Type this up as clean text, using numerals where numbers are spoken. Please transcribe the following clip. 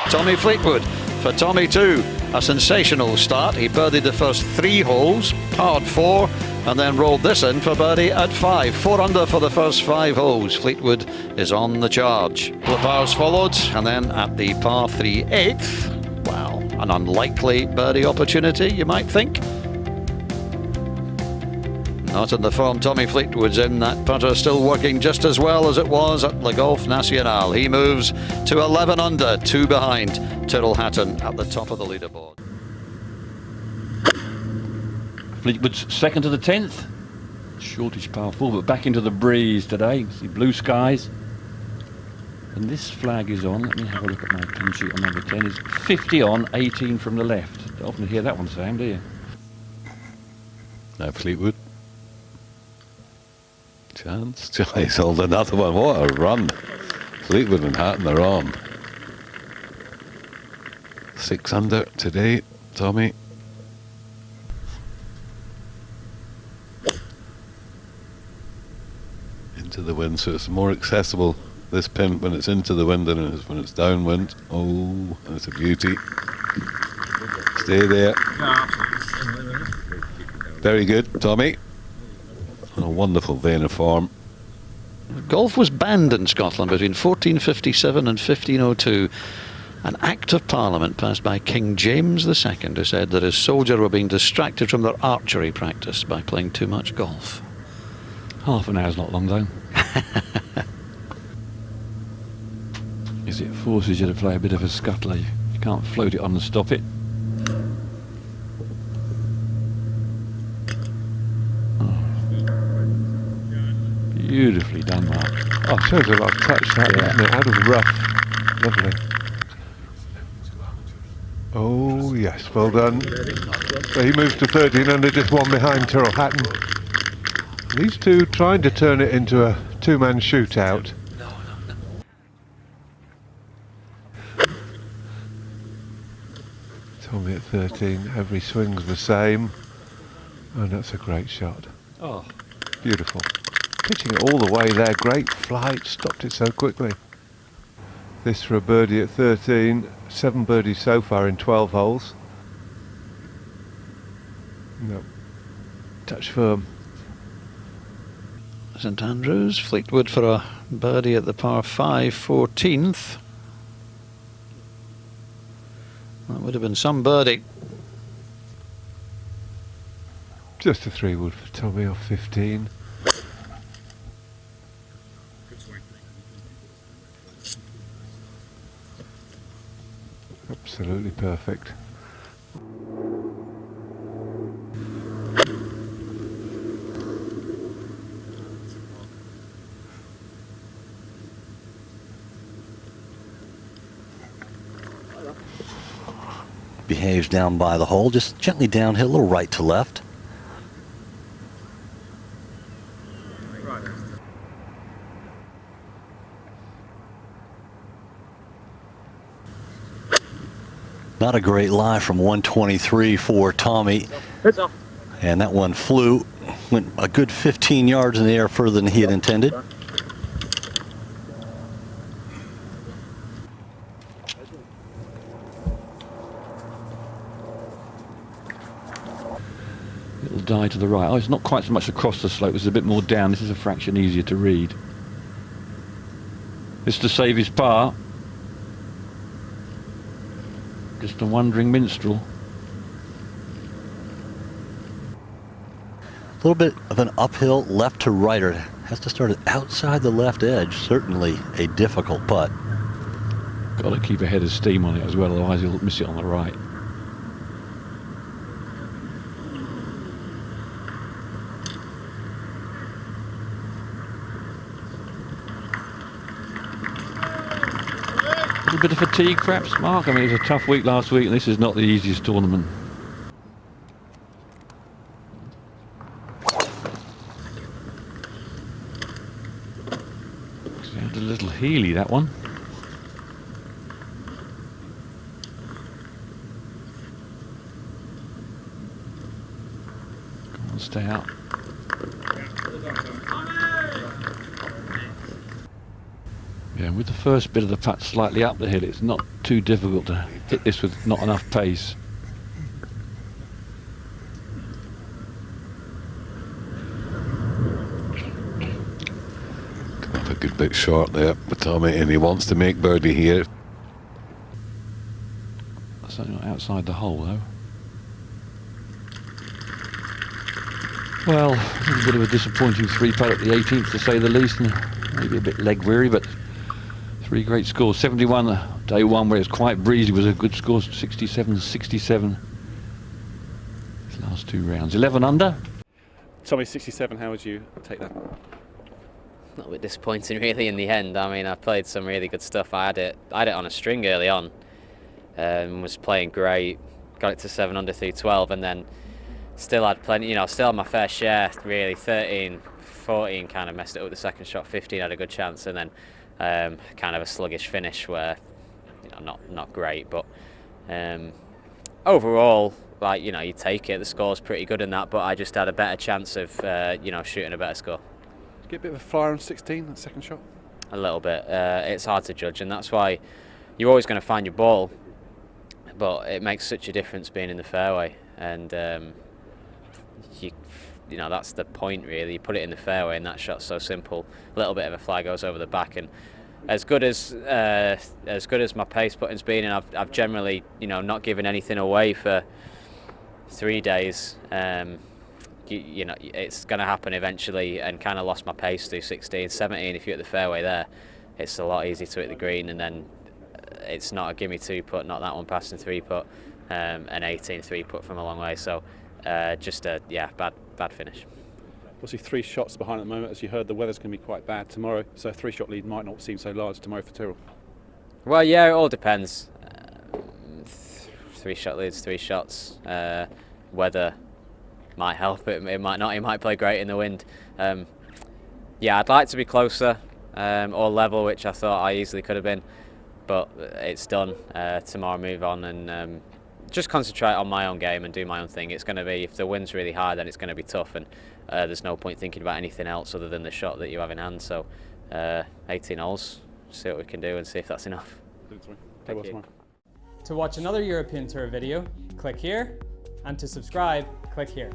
Tommy Fleetwood. For Tommy too, a sensational start. He birdied the first 3 holes, parred 4, and then rolled this in for birdie at 5. 4 under for the first 5 holes. Fleetwood is on the charge. The pars followed, and then at the par 3 8th, well, an unlikely birdie opportunity, you might think. Not in the form Tommy Fleetwood's in. That putter still working just as well as it was at Le Golf National. He moves to 11 under, 2 behind Tyrrell Hatton at the top of the leaderboard. Fleetwood's second to the 10th. Shortish par 4, but back into the breeze today. You see blue skies. And this flag is on. Let me have a look at my pin sheet on number 10. It's 50 on, 18 from the left. Don't often hear that one, Sam, do you? Now Fleetwood. Chance. He's held another one. What a run. Fleetwood and Hatton are on. 6 under today, Tommy. Into the wind, so it's more accessible, this pin, when it's into the wind than it is when it's downwind. Oh, that's a beauty. Stay there. Very good, Tommy. On a wonderful vein of form. Golf was banned in Scotland between 1457 and 1502. An Act of Parliament passed by King James II, who said that his soldiers were being distracted from their archery practice by playing too much golf. Half an hour's not long though. Is it forces you to play a bit of a scuttler? You can't float it on and stop it. Beautifully done, Mark. Oh, shows a lot of touch, that, doesn't it? Out of the rough. Lovely. Oh, yes, well done. So he moves to 13 under, just 1 behind Tyrrell Hatton. These two trying to turn it into a 2-man shootout. Tommy at 13, every swing's the same. And that's a great shot. Oh, beautiful. Pitching it all the way there, great flight, stopped it so quickly. This for a birdie at 13, 7 birdies so far in 12 holes. No, touch firm. St Andrews, Fleetwood for a birdie at the par 5, 14th. That would have been some birdie. Just a 3-wood for Tommy off 15. Absolutely perfect. Behaves down by the hole, just gently downhill, a little right to left. Not a great lie from 123 for Tommy. And that one flew, went a good 15 yards in the air further than he had intended. little die to the right. Oh, it's not quite so much across the slope, it's a bit more down. This is a fraction easier to read. This to save his par. Just a wandering minstrel. A little bit of an uphill left to right, or has to start it outside the left edge. Certainly a difficult putt. Got to keep a head of steam on it as well, otherwise he'll miss it on the right. A little bit of fatigue perhaps, Mark? I mean, it was a tough week last week and this is not the easiest tournament. Sounds a little heely, that one. Come on, stay out. Yeah, with the first bit of the putt slightly up the hill, it's not too difficult to hit this with not enough pace. Come up a good bit short there with Tommy, and he wants to make birdie here. Certainly not outside the hole though. Well, a little bit of a disappointing 3-putt at the 18th to say the least, and maybe a bit leg weary, but 3 great scores. 71 day 1 where it was quite breezy was a good score. 67, 67 these last 2 rounds. 11 under. Tommy, 67, how would you take that? A little bit disappointing really in the end. I mean, I played some really good stuff. I had it on a string early on, was playing great, got it to 7 under through 12, and then still had plenty, still had my fair share really. 13, 14 kind of messed it up with the second shot. 15 had a good chance, and then kind of a sluggish finish where, not great, but overall, like, you take it. The score's pretty good in that, but I just had a better chance of, shooting a better score. Get a bit of a flyer on 16, that second shot? A little bit. It's hard to judge, and that's why you're always going to find your ball, but it makes such a difference being in the fairway, and that's the point really. You put it in the fairway and that shot's so simple. A little bit of a fly goes over the back, and as good as my pace putting's been, and I've generally not given anything away for 3 days. It's going to happen eventually, and kind of lost my pace through 16, 17. If you're at the fairway there, it's a lot easier to hit the green, and then it's not a gimme 2-putt, not that one passing 3-putt, an 18 3-putt from a long way. So just a bad finish. Obviously 3 shots behind at the moment. As you heard, the weather's going to be quite bad tomorrow, so a 3-shot lead might not seem so large tomorrow for Tyrrell. Well, yeah, it all depends. 3-shot leads, 3 shots. Weather might help, it might not. He might play great in the wind. I'd like to be closer or level, which I thought I easily could have been, but it's done. Tomorrow move on and just concentrate on my own game and do my own thing. It's going to be, if the wind's really high, then it's going to be tough, and there's no point thinking about anything else other than the shot that you have in hand. So 18 holes, see what we can do and see if that's enough. Thank you. To watch another European Tour video, click here, and to subscribe, click here.